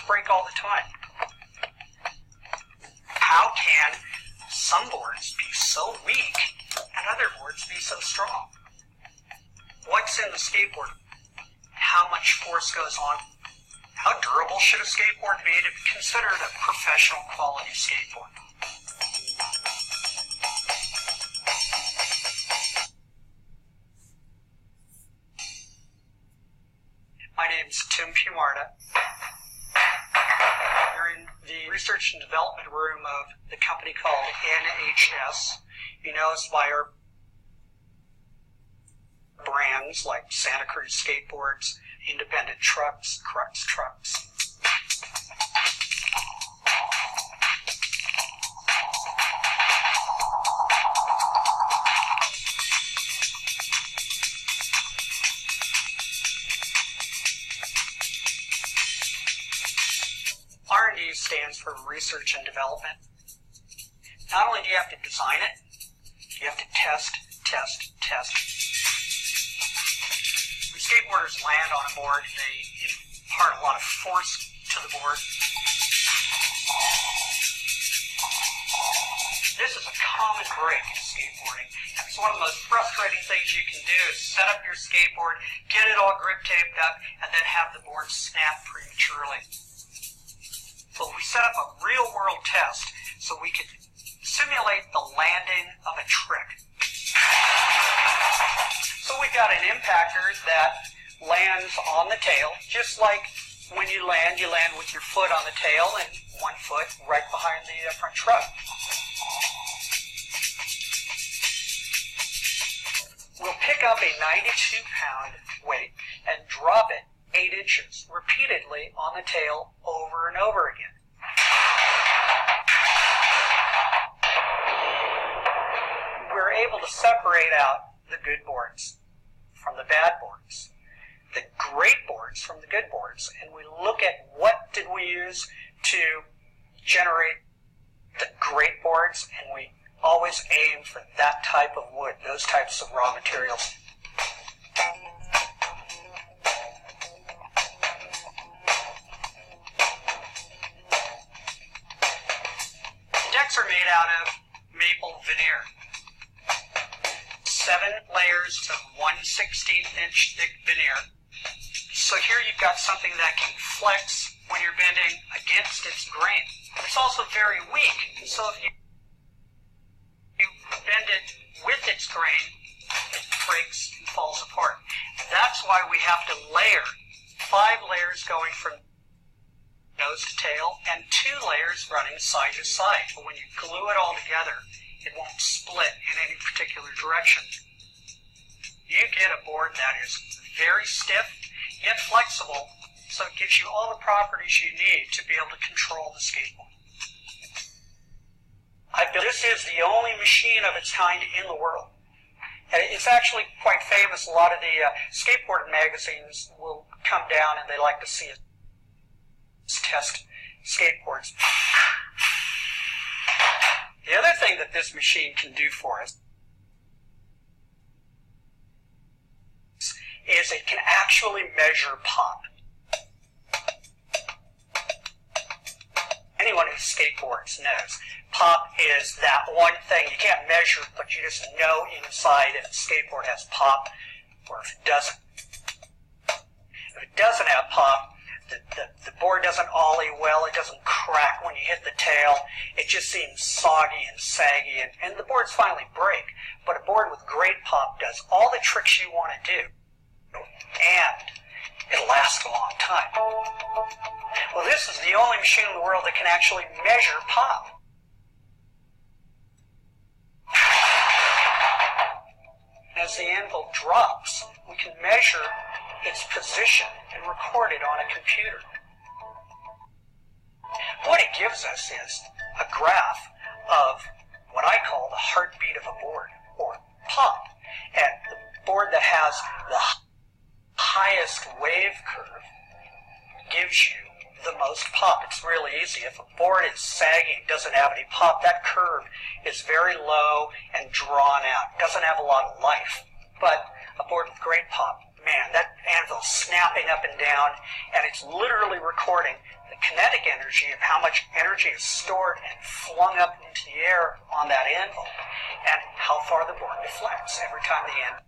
break all the time. How can some boards be so weak and other boards be so strong? What's in the skateboard? How much force goes on? How durable should a skateboard be to be considered a professional quality skateboard? My name is Tim Pumarda. We're in the research and development room of the company called NHS. You know us by our brands like Santa Cruz Skateboards, Independent Trucks, Crux Trucks. R&D stands for research and development. Not only do you have to design it, you have to test. When skateboarders land on a board, they impart a lot of force to the board. This is a common break in skateboarding. It's one of the most frustrating things you can do is set up your skateboard, get it all grip taped up, and then have the board snap prematurely. So we set up a real-world test so we could simulate the landing of a trick. So we've got an impactor that lands on the tail, just like when you land with your foot on the tail and one foot right behind the front truck. We'll pick up a 92-pound weight and drop it 8 inches repeatedly on the tail over and over again. We're able to separate out the good boards from the bad boards, the great boards from the good boards, and we look at what did we use to generate the great boards, and we always aim for that type of wood, those types of raw materials. Decks are made out of maple veneer. 7 layers of 1/16-inch thick veneer. So here you've got something that can flex when you're bending against its grain. It's also very weak, so if you bend it with its grain, it breaks and falls apart. That's why we have to layer 5 layers going from nose to tail and 2 layers running side to side. But when you glue it all together, it won't split in any particular direction. You get a board that is very stiff, yet flexible, so it gives you all the properties you need to be able to control the skateboard. This is the only machine of its kind in the world. And it's actually quite famous. A lot of the skateboard magazines will come down and they like to see us test skateboards. The other thing that this machine can do for us is it can actually measure pop. Anyone who skateboards knows pop is that one thing you can't measure, but you just know inside if a skateboard has pop or if it doesn't. If it doesn't have pop, the board doesn't ollie well, it doesn't crack when you hit the tail, it just seems soggy and saggy, and the boards finally break. But a board with great pop does all the tricks you want to do, and it'll last a long time. Well, this is the only machine in the world that can actually measure pop. As the anvil drops, we can measure its position and record it on a computer. What it gives us is a graph of what I call the heartbeat of a board, or pop. And the board that has the highest wave curve gives you the most pop. It's really easy. If a board is sagging, doesn't have any pop, that curve is very low and drawn out. It doesn't have a lot of life. But a board with great pop man, that anvil's snapping up and down, and it's literally recording the kinetic energy of how much energy is stored and flung up into the air on that anvil, and how far the board deflects every time the anvil